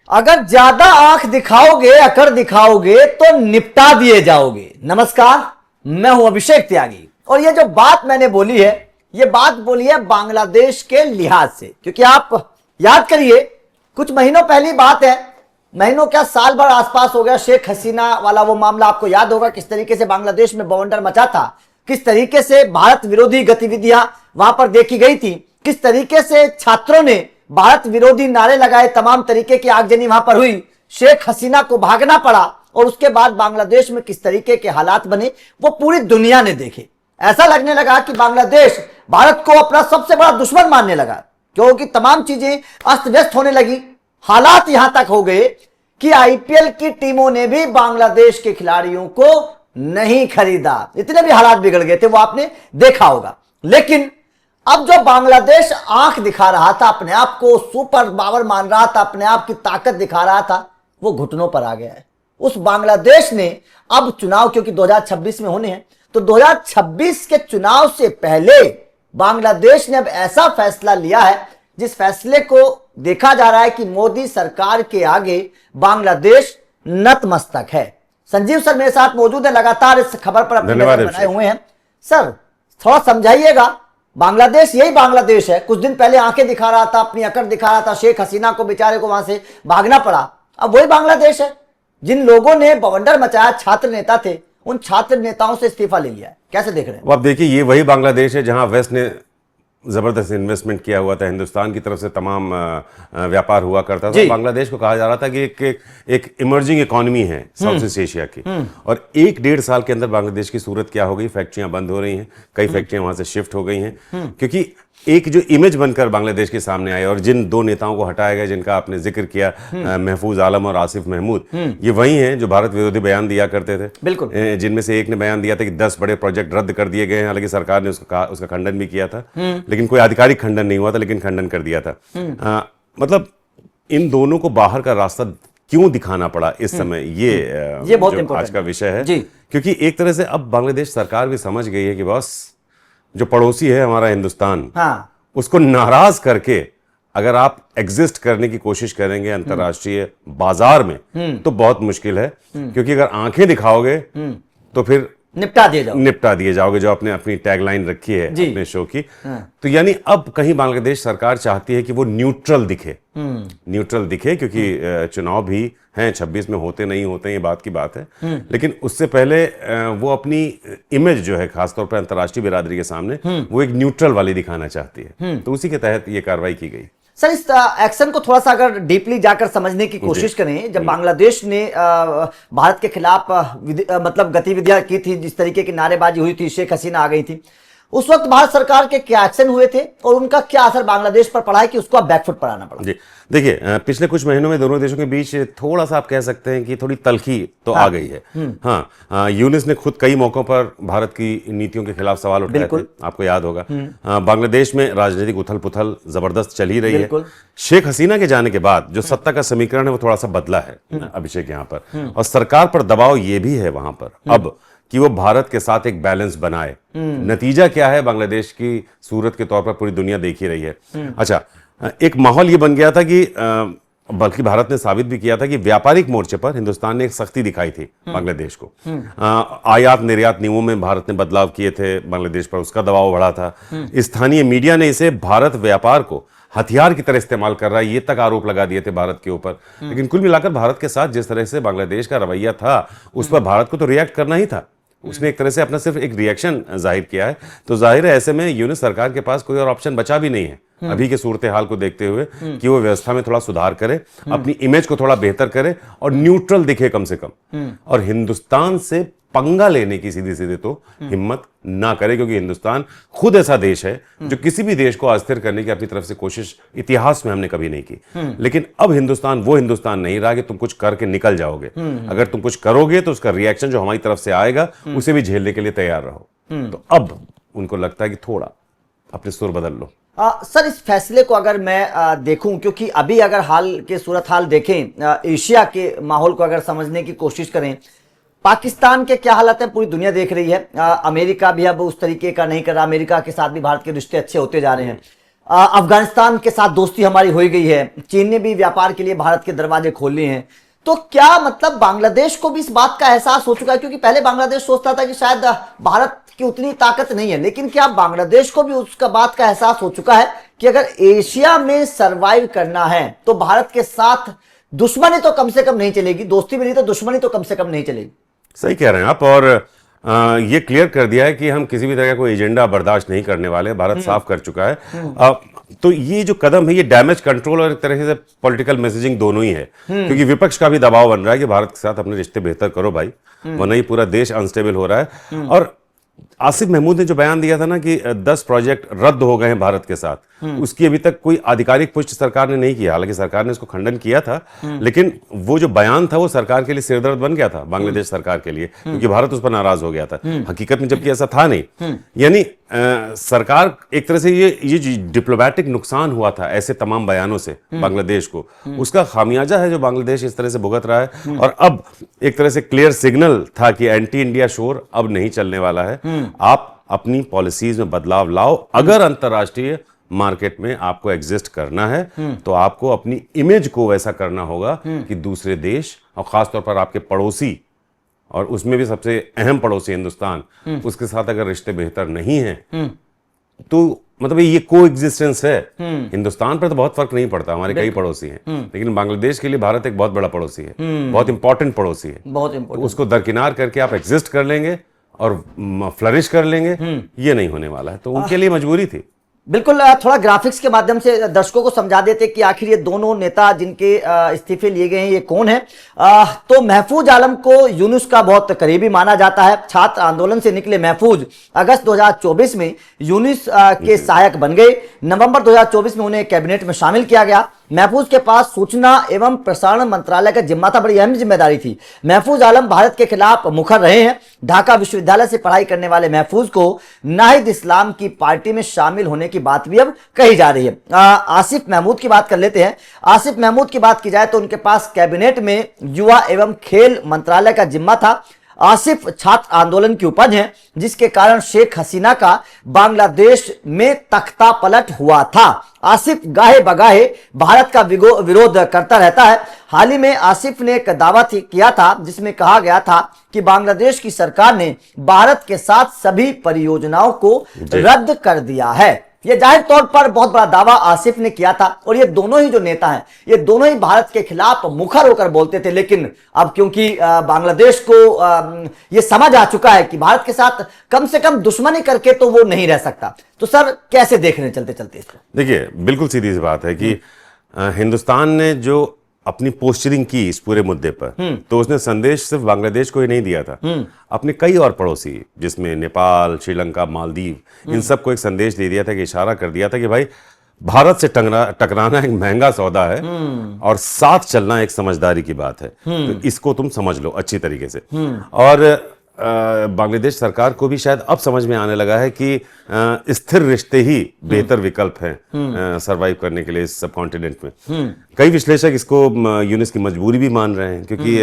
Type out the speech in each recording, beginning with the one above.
अगर ज्यादा आंख दिखाओगे, अकड़ दिखाओगे तो निपटा दिए जाओगे। नमस्कार, मैं हूं अभिषेक त्यागी और ये जो बात मैंने बोली है, ये बात बोली है बांग्लादेश के लिहाज से, क्योंकि आप याद करिए कुछ महीनों पहली बात है, महीनों क्या साल भर आसपास हो गया, शेख हसीना वाला वो मामला आपको याद होगा, किस तरीके से बांग्लादेश में बवंडर मचा था, किस तरीके से भारत विरोधी गतिविधियां वहां पर देखी गई थी, किस तरीके से छात्रों ने भारत विरोधी नारे लगाए, तमाम तरीके की आगजनी वहां पर हुई, शेख हसीना को भागना पड़ा और उसके बाद बांग्लादेश में किस तरीके के हालात बने वो पूरी दुनिया ने देखे। ऐसा लगने लगा कि बांग्लादेश भारत को अपना सबसे बड़ा दुश्मन मानने लगा, क्योंकि तमाम चीजें अस्त व्यस्त होने लगी। हालात यहां तक हो गए कि आईपीएल की टीमों ने भी बांग्लादेश के खिलाड़ियों को नहीं खरीदा, इतने भी हालात बिगड़ गए थे, वो आपने देखा होगा। लेकिन अब जो बांग्लादेश आंख दिखा रहा था, अपने आप को सुपर पावर मान रहा था, अपने आप की ताकत दिखा रहा था, वो घुटनों पर आ गया है। उस बांग्लादेश ने अब चुनाव, क्योंकि 2026 में होने हैं, तो 2026 के चुनाव से पहले बांग्लादेश ने अब ऐसा फैसला लिया है जिस फैसले को देखा जा रहा है कि मोदी सरकार के आगे बांग्लादेश नतमस्तक है। संजीव सर मेरे साथ मौजूद है, लगातार इस खबर पर अपने नजर बनाए हुए हैं। सर थोड़ा समझाइएगा, बांग्लादेश यही बांग्लादेश है, कुछ दिन पहले आंखें दिखा रहा था, अपनी अकड़ दिखा रहा था, शेख हसीना को बेचारे को वहां से भागना पड़ा, अब वही बांग्लादेश है जिन लोगों ने बवंडर मचाया, छात्र नेता थे, उन छात्र नेताओं से इस्तीफा ले लिया है। कैसे देख रहे हैं? अब देखिए, ये वही बांग्लादेश है जहां वेस्ट ने जबरदस्त इन्वेस्टमेंट किया हुआ था, हिंदुस्तान की तरफ से तमाम व्यापार हुआ करता था। बांग्लादेश को कहा जा रहा था कि एक इमर्जिंग इकोनॉमी है साउथ ईस्ट एशिया की, और 1-1.5 साल के अंदर बांग्लादेश की सूरत क्या हो गई, फैक्ट्रियां बंद हो रही हैं, कई फैक्ट्रियां वहां से शिफ्ट हो गई हैं, क्योंकि एक जो इमेज बनकर बांग्लादेश के सामने आए, और जिन दो नेताओं को हटाया गया जिनका आपने जिक्र किया, महफूज आलम और आसिफ महमूद, ये वही हैं जो भारत विरोधी बयान दिया करते थे। बिल्कुल, जिनमें से एक ने बयान दिया था कि 10 बड़े प्रोजेक्ट रद्द कर दिए गए हैं, हालांकि सरकार ने उसका खंडन भी किया था, लेकिन कोई आधिकारिक खंडन नहीं हुआ था, लेकिन खंडन कर दिया था। मतलब इन दोनों को बाहर का रास्ता क्यों दिखाना पड़ा इस समय, ये बहुत आज का विषय है, क्योंकि एक तरह से अब बांग्लादेश सरकार भी समझ गई है कि बस जो पड़ोसी है हमारा हिंदुस्तान, उसको नाराज करके अगर आप एग्जिस्ट करने की कोशिश करेंगे अंतर्राष्ट्रीय बाजार में तो बहुत मुश्किल है, क्योंकि अगर आंखें दिखाओगे तो फिर निपटा दिए जाओगे, जो आपने अपनी टैगलाइन रखी है अपने शो की। तो यानी अब कहीं बांग्लादेश सरकार चाहती है कि वो न्यूट्रल दिखे, क्योंकि चुनाव भी हैं 26 में, होते नहीं होते ये बात की बात है, लेकिन उससे पहले वो अपनी इमेज जो है खासतौर पर अंतर्राष्ट्रीय बिरादरी के सामने वो एक न्यूट्रल वाली दिखाना चाहती है, तो उसी के तहत ये कार्रवाई की गई। सर इस एक्शन को थोड़ा सा अगर डीपली जाकर समझने की कोशिश करें, जब बांग्लादेश ने भारत के खिलाफ मतलब गतिविधियां की थी, जिस तरीके की नारेबाजी हुई थी, शेख हसीना आ गई थी, उस वक्त भारत सरकार के क्या एक्शन हुए थे और उनका क्या असर बांग्लादेश पर पड़ा है कि उसको अब बैकफुट पर आना पड़ा? जी देखिए, पिछले कुछ महीनों में दोनों देशों के बीच थोड़ा सा आप कह सकते हैं कि थोड़ी तल्खी तो आ गई है। यूनिस ने खुद कई मौकों पर भारत की नीतियों के खिलाफ सवाल उठाए थे, आपको याद होगा। बांग्लादेश में राजनीतिक उथल पुथल जबरदस्त चल ही रही है। शेख हसीना के जाने के बाद जो सत्ता का समीकरण है वो थोड़ा सा बदला है अभिषेक यहाँ पर, और सरकार पर दबाव ये भी है वहां पर अब कि वो भारत के साथ एक बैलेंस बनाए। नतीजा क्या है बांग्लादेश की सूरत के तौर पर पूरी दुनिया देख ही रही है। अच्छा, एक माहौल ये बन गया था कि बल्कि भारत ने साबित भी किया था कि व्यापारिक मोर्चे पर हिंदुस्तान ने एक सख्ती दिखाई थी बांग्लादेश को। आयात निर्यात नियमों में भारत ने बदलाव किए थे, बांग्लादेश पर उसका दबाव बढ़ा था। स्थानीय मीडिया ने इसे भारत व्यापार को हथियार की तरह इस्तेमाल कर रहा है, ये तक आरोप लगा दिए थे भारत के ऊपर। लेकिन कुल मिलाकर भारत के साथ जिस तरह से बांग्लादेश का रवैया था, उस पर भारत को तो रिएक्ट करना ही था। उसने एक तरह से अपना सिर्फ एक रिएक्शन जाहिर किया है, तो जाहिर है ऐसे में यूनिस सरकार के पास कोई और ऑप्शन बचा भी नहीं है अभी के सूरत हाल को देखते हुए कि वो व्यवस्था में थोड़ा सुधार करे, अपनी इमेज को थोड़ा बेहतर करे और न्यूट्रल दिखे कम से कम, और हिंदुस्तान से पंगा लेने की सीधी सीधी तो हिम्मत ना करे, क्योंकि हिंदुस्तान खुद ऐसा देश है जो किसी भी देश को अस्थिर करने की अपनी तरफ से कोशिश इतिहास में हमने कभी नहीं की। लेकिन अब हिंदुस्तान वो हिंदुस्तान नहीं रहा कि तुम कुछ करके निकल जाओगे। अगर तुम कुछ करोगे तो उसका रिएक्शन जो हमारी तरफ से आएगा उसे भी झेलने के लिए तैयार रहो। तो अब उनको लगता है कि थोड़ा अपने सुर बदल लो। सर इस फैसले को अगर मैं देखूं, क्योंकि अभी अगर हाल के सूरत हाल देखें, एशिया के माहौल को अगर समझने की कोशिश करें, पाकिस्तान के क्या हालत है पूरी दुनिया देख रही है। अमेरिका भी अब उस तरीके का नहीं कर रहा, अमेरिका के साथ भी भारत के रिश्ते अच्छे होते जा रहे हैं। अफगानिस्तान के साथ दोस्ती हमारी हो गई है, चीन ने भी व्यापार के लिए भारत के दरवाजे खोल लिए हैं। तो क्या मतलब बांग्लादेश को भी इस बात का एहसास हो चुका है? क्योंकि पहले बांग्लादेश सोचता था कि शायद भारत की उतनी ताकत नहीं है, लेकिन क्या बांग्लादेश को भी उसका बात का एहसास हो चुका है कि अगर एशिया में सरवाइव करना है तो भारत के साथ दुश्मनी तो कम से कम नहीं चलेगी, दोस्ती भी नहीं तो दुश्मनी तो कम से कम नहीं चलेगी। सही कह रहे हैं आप। और ये क्लियर कर दिया है कि हम किसी भी तरह का कोई एजेंडा बर्दाश्त नहीं करने वाले, भारत साफ कर चुका है। तो ये जो कदम है ये डैमेज कंट्रोल और एक तरह से पॉलिटिकल मैसेजिंग दोनों ही है, क्योंकि विपक्ष का भी दबाव बन रहा है कि भारत के साथ अपने रिश्ते बेहतर करो भाई, वरना ये पूरा देश अनस्टेबल हो रहा है। और आसिफ महमूद ने जो बयान दिया था ना कि 10 प्रोजेक्ट रद्द हो गए हैं भारत के साथ, उसकी अभी तक कोई आधिकारिक पुष्टि सरकार ने नहीं किया। हालांकि सरकार ने इसको खंडन किया था, लेकिन वो जो बयान था वो सरकार के लिए सिरदर्द बन गया था, बांग्लादेश सरकार के लिए, क्योंकि भारत उस पर नाराज हो गया था। हकीकत में जबकि ऐसा था नहीं। यानी सरकार एक तरह से ये डिप्लोमेटिक नुकसान हुआ था ऐसे तमाम बयानों से बांग्लादेश को, उसका खामियाजा है जो बांग्लादेश इस तरह से भुगत रहा है। और अब एक तरह से क्लियर सिग्नल था कि एंटी इंडिया शोर अब नहीं चलने वाला है। आप अपनी पॉलिसीज में बदलाव लाओ। अगर अंतर्राष्ट्रीय मार्केट में आपको एग्जिस्ट करना है तो आपको अपनी इमेज को वैसा करना होगा कि दूसरे देश और खासतौर पर आपके पड़ोसी, और उसमें भी सबसे अहम पड़ोसी हिंदुस्तान, उसके साथ अगर रिश्ते बेहतर नहीं हैं तो मतलब ये को एग्जिस्टेंस है। हिंदुस्तान पर तो बहुत फर्क नहीं पड़ता, हमारे कई पड़ोसी हैं, लेकिन बांग्लादेश के लिए भारत एक बहुत बड़ा पड़ोसी है, बहुत इंपॉर्टेंट पड़ोसी है। बहुत इंपॉर्टेंट। तो उसको दरकिनार करके आप एग्जिस्ट कर लेंगे और फ्लरिश कर लेंगे, ये नहीं होने वाला है। तो उनके लिए मजबूरी थी। बिल्कुल। थोड़ा ग्राफिक्स के माध्यम से दर्शकों को समझा देते कि आखिर ये दोनों नेता जिनके इस्तीफे लिए गए हैं ये कौन है। तो महफूज आलम को यूनुस का बहुत करीबी माना जाता है। छात्र आंदोलन से निकले महफूज अगस्त 2024 में यूनुस के सहायक बन गए। नवंबर 2024 में उन्हें कैबिनेट में शामिल किया गया। महफूज के पास सूचना एवं प्रसारण मंत्रालय का जिम्मा था, बड़ी अहम जिम्मेदारी थी। महफूज आलम भारत के खिलाफ मुखर रहे हैं। ढाका विश्वविद्यालय से पढ़ाई करने वाले महफूज को नाहिद इस्लाम की पार्टी में शामिल होने की बात भी अब कही जा रही है। आसिफ महमूद की बात कर लेते हैं। आसिफ महमूद की बात की जाए तो उनके पास कैबिनेट में युवा एवं खेल मंत्रालय का जिम्मा था। आसिफ छात्र आंदोलन की उपज हैं, जिसके कारण शेख हसीना का बांग्लादेश में तख्ता पलट हुआ था। आसिफ गाहे बगाहे भारत का विरोध करता रहता है। हाल ही में आसिफ ने एक दावा किया था जिसमें कहा गया था कि बांग्लादेश की सरकार ने भारत के साथ सभी परियोजनाओं को रद्द कर दिया है। ये जाहिर तौर पर बहुत बड़ा दावा आसिफ ने किया था। और ये दोनों ही जो नेता हैं ये दोनों ही भारत के खिलाफ मुखर होकर बोलते थे, लेकिन अब क्योंकि बांग्लादेश को ये समझ आ चुका है कि भारत के साथ कम से कम दुश्मनी करके तो वो नहीं रह सकता। तो सर कैसे देख रहे हैं चलते चलते इसको? देखिए, बिल्कुल सीधी सी बात है कि हिंदुस्तान ने जो अपनी पोस्चरिंग की इस पूरे मुद्दे पर, तो उसने संदेश सिर्फ बांग्लादेश को ही नहीं दिया था, अपने कई और पड़ोसी जिसमें नेपाल, श्रीलंका, मालदीव, इन सबको एक संदेश दे दिया था कि इशारा कर दिया था कि भाई भारत से टकराना एक महंगा सौदा है और साथ चलना एक समझदारी की बात है। तो इसको तुम समझ लो अच्छी तरीके से। और बांग्लादेश सरकार को भी शायद अब समझ में आने लगा है कि स्थिर रिश्ते ही बेहतर विकल्प हैं सरवाइव करने के लिए इस सब कॉन्टिनेंट में। कई विश्लेषक इसको यूनुस की मजबूरी भी मान रहे हैं, क्योंकि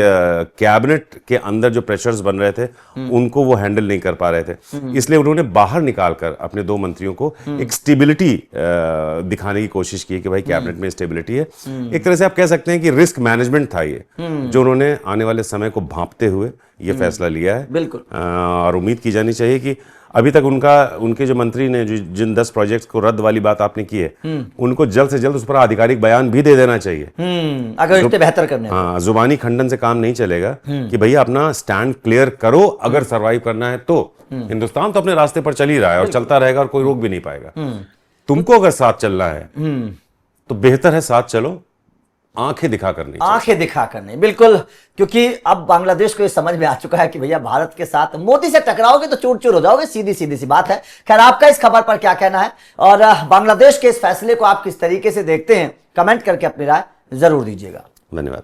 कैबिनेट के अंदर जो प्रेशर्स बन रहे थे उनको वो हैंडल नहीं कर पा रहे थे, इसलिए उन्होंने बाहर निकालकर अपने 2 मंत्रियों को एक स्टेबिलिटी दिखाने की कोशिश की कि भाई कैबिनेट में स्टेबिलिटी है। एक तरह से आप कह सकते हैं कि रिस्क मैनेजमेंट था ये, जो उन्होंने आने वाले समय को भांपते हुए ये फैसला लिया है। बिल्कुल। और उम्मीद की जानी चाहिए कि अभी तक उनके जो मंत्री ने जिन 10 प्रोजेक्ट्स को रद्द वाली बात आपने की है, उनको जल्द से जल्द उस पर आधिकारिक बयान भी दे देना चाहिए। अगर रिश्ते बेहतर करने। हाँ, जुबानी खंडन से काम नहीं चलेगा कि भैया अपना स्टैंड क्लियर करो। अगर सरवाइव करना है तो हिंदुस्तान तो अपने रास्ते पर चल ही रहा है और चलता रहेगा और कोई रोक भी नहीं पाएगा। तुमको अगर साथ चलना है तो बेहतर है साथ चलो, आंखें दिखाकर नहीं, आंखें दिखाकर नहीं। बिल्कुल, क्योंकि अब बांग्लादेश को ये समझ में आ चुका है कि भैया भारत के साथ मोदी से टकराओगे तो चूर चूर हो जाओगे, सीधी सीधी सी बात है। खैर, आपका इस खबर पर क्या कहना है और बांग्लादेश के इस फैसले को आप किस तरीके से देखते हैं, कमेंट करके अपनी राय जरूर दीजिएगा। धन्यवाद।